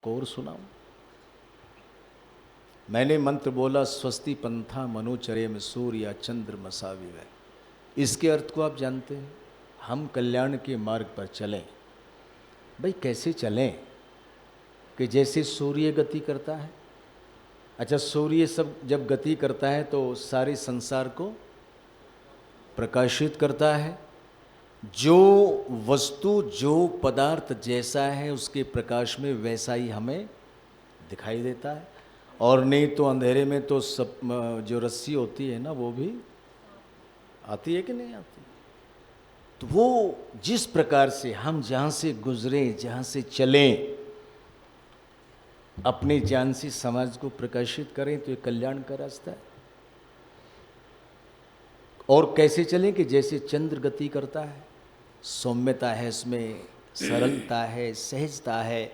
आपको और सुनाऊं। मैंने मंत्र बोला स्वस्ति पंथा मनुचर्य में सूर्य चंद्र मसाविव। इसके अर्थ को आप जानते हैं। हम कल्याण के मार्ग पर चलें। भाई कैसे चलें कि जैसे सूर्य गति करता है। अच्छा, सूर्य सब जब गति करता है तो सारे संसार को प्रकाशित करता है। जो वस्तु जो पदार्थ जैसा है उसके प्रकाश में वैसा ही हमें दिखाई देता है। और नहीं तो अंधेरे में तो सब जो रस्सी होती है ना वो भी आती है कि नहीं आती। तो वो जिस प्रकार से हम जहाँ से गुजरे जहाँ से चलें अपने ज्ञान से समाज को प्रकाशित करें तो ये कल्याण का रास्ता है। और कैसे चलें कि जैसे चंद्र गति करता है, सौम्यता है इसमें, सरलता है, सहजता है।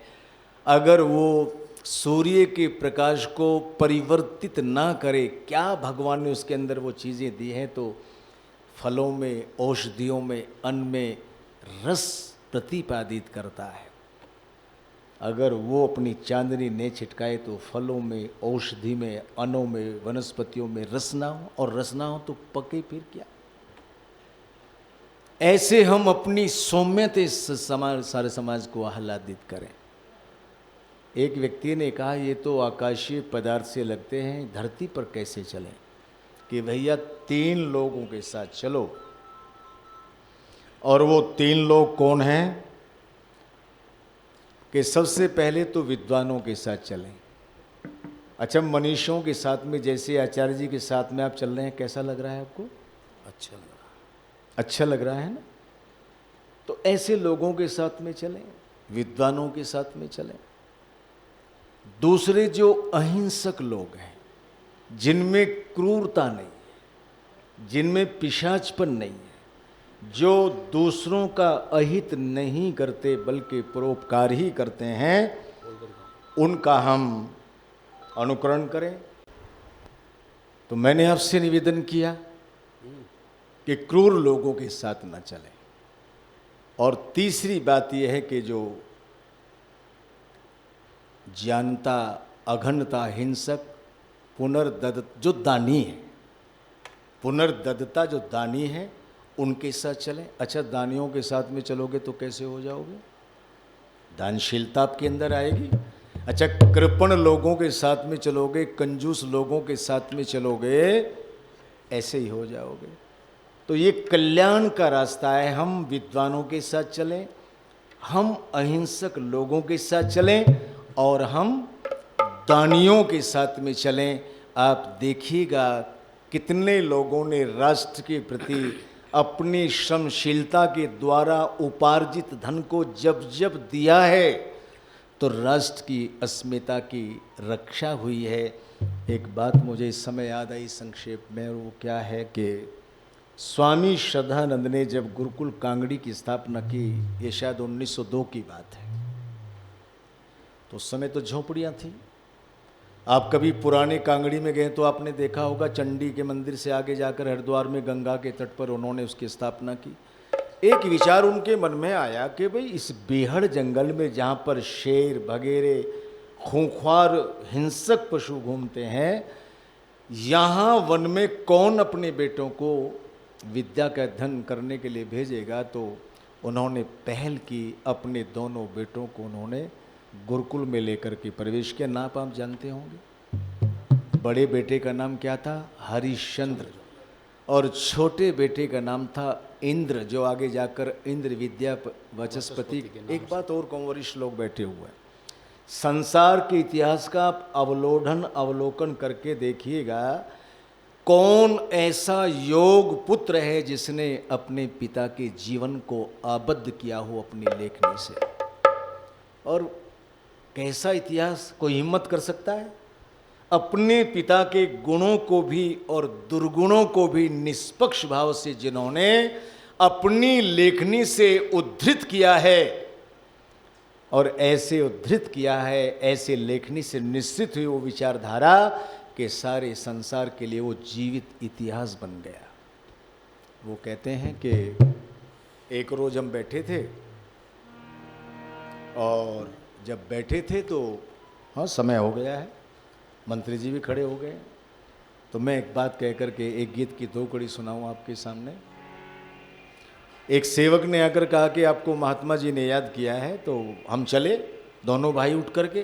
अगर वो सूर्य के प्रकाश को परिवर्तित ना करे, क्या भगवान ने उसके अंदर वो चीज़ें दी हैं, तो फलों में, औषधियों में, अन्न में रस प्रतिपादित करता है। अगर वो अपनी चांदनी ने छिटकाए तो फलों में, औषधि में, अन्नों में, वनस्पतियों में रस ना हो, और रस ना हो तो पके फिर क्या। ऐसे हम अपनी सौम्यता सारे समाज को आह्लादित करें। एक व्यक्ति ने कहा ये तो आकाशीय पदार्थ से लगते हैं, धरती पर कैसे चलें। कि भैया 3 लोगों के साथ चलो। और वो 3 लोग कौन हैं कि सबसे पहले तो विद्वानों के साथ चलें। अच्छा, मनीषों के साथ में, जैसे आचार्य जी के साथ में आप चल रहे हैं, कैसा लग रहा है आपको? अच्छा लग रहा है। अच्छा लग रहा है ना। तो ऐसे लोगों के साथ में चलें, विद्वानों के साथ में चलें। दूसरे जो अहिंसक लोग हैं, जिनमें क्रूरता नहीं है, जिनमें पिशाचपन नहीं है, जो दूसरों का अहित नहीं करते बल्कि परोपकार ही करते हैं, उनका हम अनुकरण करें। तो मैंने आपसे निवेदन किया कि क्रूर लोगों के साथ न चलें। और तीसरी बात यह है कि जो जानता, अघनता, हिंसक, पुनर्दत्त जो दानी है, पुनर्दत्ता जो दानी है, उनके साथ चलें। अच्छा, दानियों के साथ में चलोगे तो कैसे हो जाओगे? दानशीलता आपके अंदर आएगी। अच्छा, कृपण लोगों के साथ में चलोगे, कंजूस लोगों के साथ में चलोगे, ऐसे ही हो जाओगे। तो ये कल्याण का रास्ता है। हम विद्वानों के साथ चलें, हम अहिंसक लोगों के साथ चलें, और हम दानियों के साथ में चलें। आप देखिएगा कितने लोगों ने राष्ट्र के प्रति अपनी श्रमशीलता के द्वारा उपार्जित धन को जब जब दिया है तो राष्ट्र की अस्मिता की रक्षा हुई है। एक बात मुझे इस समय याद आई संक्षेप में, वो क्या है कि स्वामी श्रद्धानंद ने जब गुरुकुल कांगड़ी की स्थापना की, ये शायद 1902 की बात है, तो उस समय तो झोपड़ियाँ थी। आप कभी पुराने कांगड़ी में गए तो आपने देखा होगा, चंडी के मंदिर से आगे जाकर हरिद्वार में गंगा के तट पर उन्होंने उसकी स्थापना की। एक विचार उनके मन में आया कि भाई इस बेहड़ जंगल में जहाँ पर शेर, भगेरे, खूंखार, हिंसक पशु घूमते हैं, यहाँ वन में कौन अपने बेटों को विद्या का अध्ययन करने के लिए भेजेगा। तो उन्होंने पहल की, अपने दोनों बेटों को उन्होंने गुरुकुल में लेकर के प्रवेश किया। नाम आप जानते होंगे। बड़े बेटे का नाम क्या था? हरिश्चंद्र। और छोटे बेटे का नाम था इंद्र, जो आगे जाकर इंद्र विद्या वाचस्पति। एक बात और कहूँ, वरिष्ठ लोग बैठे हुए हैं, संसार के इतिहास का आप अवलोकन करके देखिएगा, कौन ऐसा योग पुत्र है जिसने अपने पिता के जीवन को आबद्ध किया हो अपनी लेखनी से। और कैसा इतिहास कोई हिम्मत कर सकता है? अपने पिता के गुणों को भी और दुर्गुणों को भी निष्पक्ष भाव से जिन्होंने अपनी लेखनी से उद्धृत किया है, और ऐसे उद्धृत किया है, ऐसे लेखनी से निश्चित हुई वो विचारधारा के सारे संसार के लिए वो जीवित इतिहास बन गया। वो कहते हैं कि एक रोज हम बैठे थे और जब बैठे थे तो हाँ समय हो गया है, मंत्री जी भी खड़े हो गए, तो मैं एक बात कह करके एक गीत की दो कड़ी सुनाऊं आपके सामने। एक सेवक ने आकर कहा कि आपको महात्मा जी ने याद किया है, तो हम चले दोनों भाई उठ करके।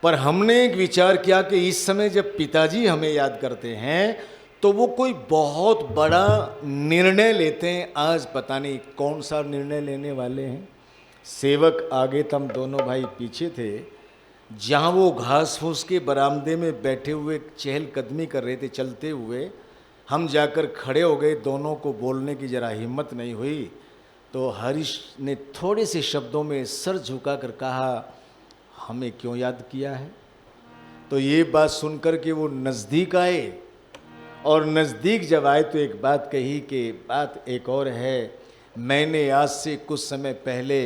पर हमने एक विचार किया कि इस समय जब पिताजी हमें याद करते हैं तो वो कोई बहुत बड़ा निर्णय लेते हैं। आज पता नहीं कौन सा निर्णय लेने वाले हैं। सेवक आगे तो हम दोनों भाई पीछे थे। जहाँ वो घास फूस के बरामदे में बैठे हुए चहलकदमी कर रहे थे चलते हुए, हम जाकर खड़े हो गए। दोनों को बोलने की जरा हिम्मत नहीं हुई, तो हरीश ने थोड़े से शब्दों में सर झुका कर कहा, हमें क्यों याद किया है। तो ये बात सुनकर के वो नज़दीक आए, और नज़दीक जब आए तो एक बात कही कि बात एक और है, मैंने आज से कुछ समय पहले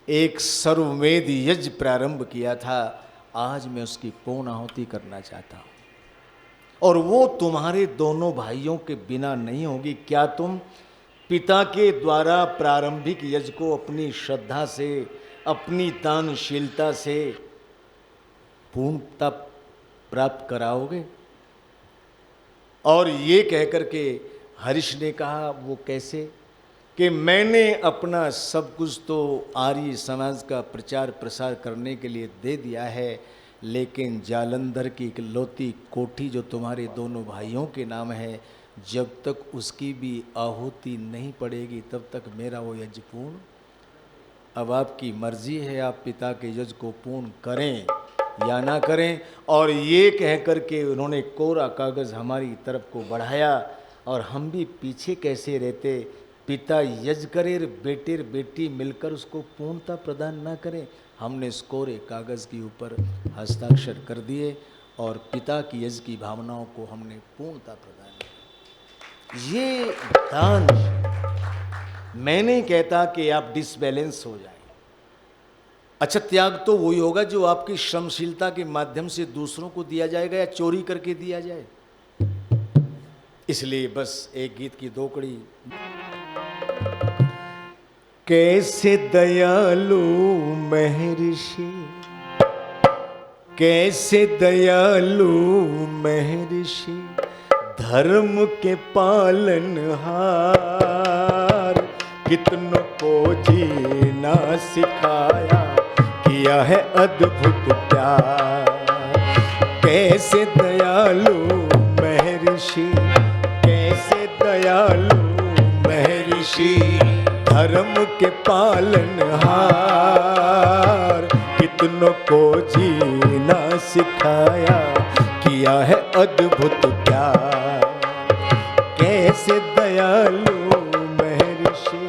एक सर्वमेध यज्ञ प्रारंभ किया था, आज मैं उसकी पूर्ण आहुति करना चाहता हूँ, और वो तुम्हारे दोनों भाइयों के बिना नहीं होगी। क्या तुम पिता के द्वारा प्रारंभिक यज्ञ को अपनी श्रद्धा से, अपनी दानशीलता से पूर्णता प्राप्त कराओगे। और ये कहकर के हरीश ने कहा, वो कैसे, कि मैंने अपना सब कुछ तो आर्य समाज का प्रचार प्रसार करने के लिए दे दिया है, लेकिन जालंधर की इकलौती कोठी जो तुम्हारे दोनों भाइयों के नाम है, जब तक उसकी भी आहुति नहीं पड़ेगी तब तक मेरा वो यज्ञ पूर्ण। अब आपकी मर्जी है, आप पिता के यज्ञ को पूर्ण करें या ना करें। और ये कह कर के उन्होंने कोरा कागज़ हमारी तरफ को बढ़ाया, और हम भी पीछे कैसे रहते। पिता यज्ञ करे, बेटे बेटी मिलकर उसको पूर्णता प्रदान ना करें। हमने इस कोरे कागज़ के ऊपर हस्ताक्षर कर दिए, और पिता की यज्ञ की भावनाओं को हमने पूर्णता प्रदान की। ये दान, मैं नहीं कहता कि आप डिसबैलेंस हो जाए। अच्छा, त्याग तो वही होगा जो आपकी श्रमशीलता के माध्यम से दूसरों को दिया जाएगा या चोरी करके दिया जाए। इसलिए बस एक गीत की दो कड़ी। कैसे दयालु महर्षि, कैसे दयालु महर्षि, धर्म के पालनहार, कितनों को जीना सिखाया, किया है अद्भुत प्यार। कैसे दयालु महर्षि, कैसे दयालु महर्षि, धर्म के पालनहार, कितनों को जीना सिखाया, किया है अद्भुत प्यार। कैसे दयालु महर्षि।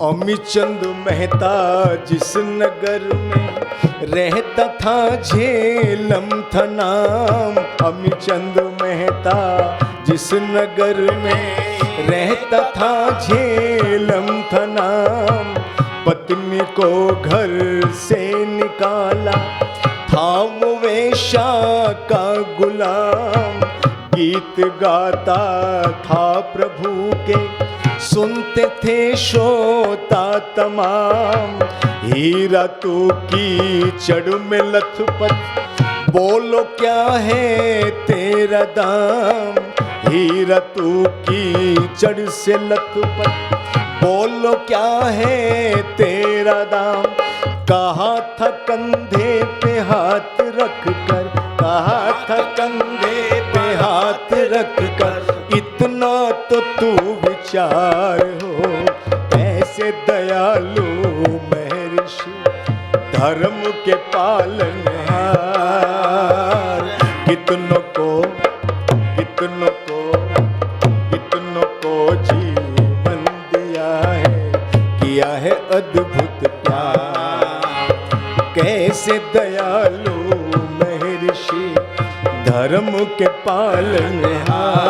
अमीचंद मेहता जिस नगर में रहता था, झेलम था नाम। अमीचंद मेहता जिस नगर में रहता था, झेलम था नाम। पत्नी को घर से निकाला था, वो वेश्या का गुलाम। गीत गाता था प्रभु के, सुनते थे श्रोता तमाम। हीरा तू की चढ़ में लथपथ, बोलो क्या है तेरा दाम। हीरा तू की चढ़ से लथपथ, बोलो क्या है तेरा दाम। कहा था कंधे पे हाथ रख कर, कहा था कंधे पे हाथ रख कर, इतना तो तू विचार हो। कैसे दयालु महर्षि, धर्म के पालनहार, कितनों को कितनों को कितनों को जीवन दिया है, किया है अद्भुत प्यार। कैसे दयालु महर्षि, धर्म के पालनहार,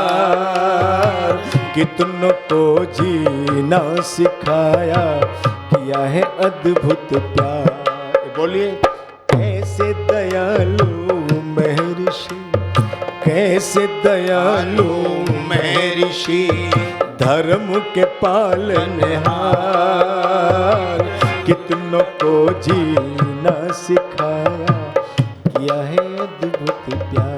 कितनों को जीना सिखाया, किया है अद्भुत प्यार। बोलिए, कैसे दयालु महर्षि, कैसे दयालु महर्षि, धर्म के पालनहार, कितनों जीना सिखाया, किया है अद्भुत प्यार।